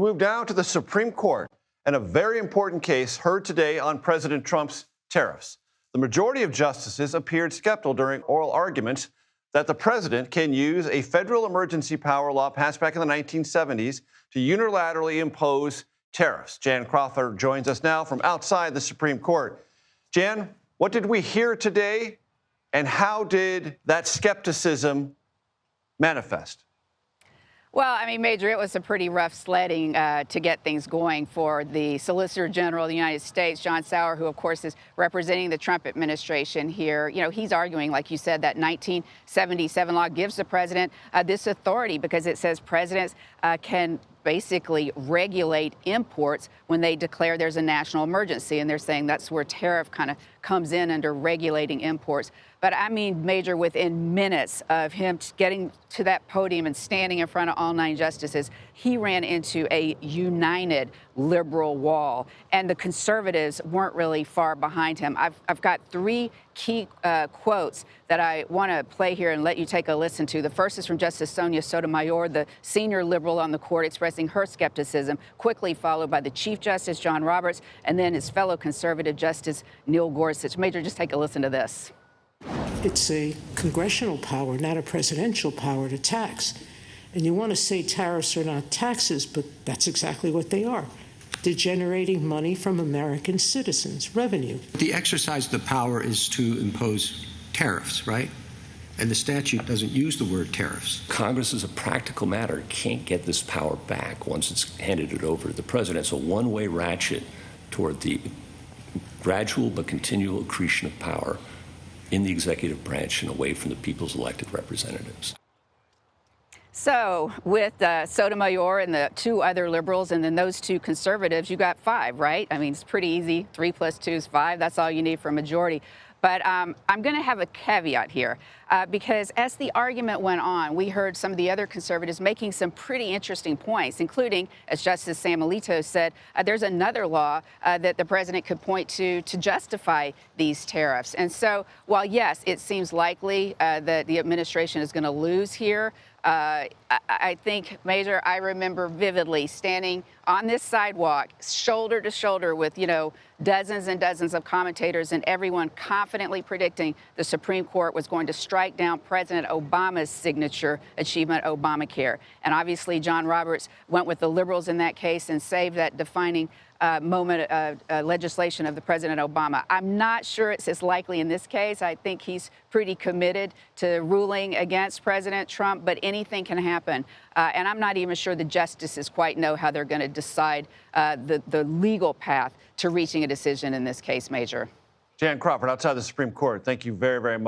move now to the Supreme Court and a very important case heard today on President Trump's tariffs. The majority of justices appeared skeptical during oral arguments that the president can use a federal emergency power law passed back in the 1970s to unilaterally impose tariffs. Jan Crawford joins us now from outside the Supreme Court. Jan, what did we hear today, and how did that skepticism manifest? Well, I mean, Major, it was a pretty rough sledding to get things going for the Solicitor General of the United States, John Sauer, who, of course, is representing the Trump administration here. You know, he's arguing, like you said, that 1977 law gives the president this authority because it says presidents can basically regulate imports when they declare there's a national emergency. And they're saying that's where tariff kind of comes in under regulating imports. But I mean, Major, within minutes of him getting to that podium and standing in front of all 9 justices, he ran into a united liberal wall. And the conservatives weren't really far behind him. I've got 3 key quotes that I want to play here and let you take a listen to. The first is from Justice Sonia Sotomayor, the senior liberal on the court, expressing her skepticism, quickly followed by the Chief Justice, John Roberts, and then his fellow conservative Justice Neil Gorsuch. Major, just take a listen to this. It's a congressional power, not a presidential power, to tax. And you want to say tariffs are not taxes, but that's exactly what they are. They're generating money from American citizens, revenue. The exercise of the power is to impose tariffs, right? And the statute doesn't use the word tariffs. Congress, as a practical matter, can't get this power back once it's handed it over to the president. It's a one-way ratchet toward the gradual but continual accretion of power in the executive branch and away from the people's elected representatives. So with Sotomayor and the 2 other liberals and then those 2 conservatives, you got 5, right? I mean, it's pretty easy. 3 + 2 is 5. That's all you need for a majority. But I'm going to have a caveat here because as the argument went on, we heard some of the other conservatives making some pretty interesting points, including, as Justice Sam Alito said, there's another law that the president could point to justify these tariffs. And so while, yes, it seems likely that the administration is going to lose here, I think, Major, I remember vividly standing on this sidewalk, shoulder to shoulder with, dozens and dozens of commentators and everyone confidently predicting the Supreme Court was going to strike down President Obama's signature achievement, Obamacare. And obviously, John Roberts went with the liberals in that case and saved that defining moment legislation of the President Obama. I'm not sure it's as likely in this case. I think he's pretty committed to ruling against President Trump, but anything can happen. And I'm not even sure the justices quite know how they're going to decide the legal path to reaching a decision in this case, Major. Jan Crawford, outside the Supreme Court, thank you very, very much.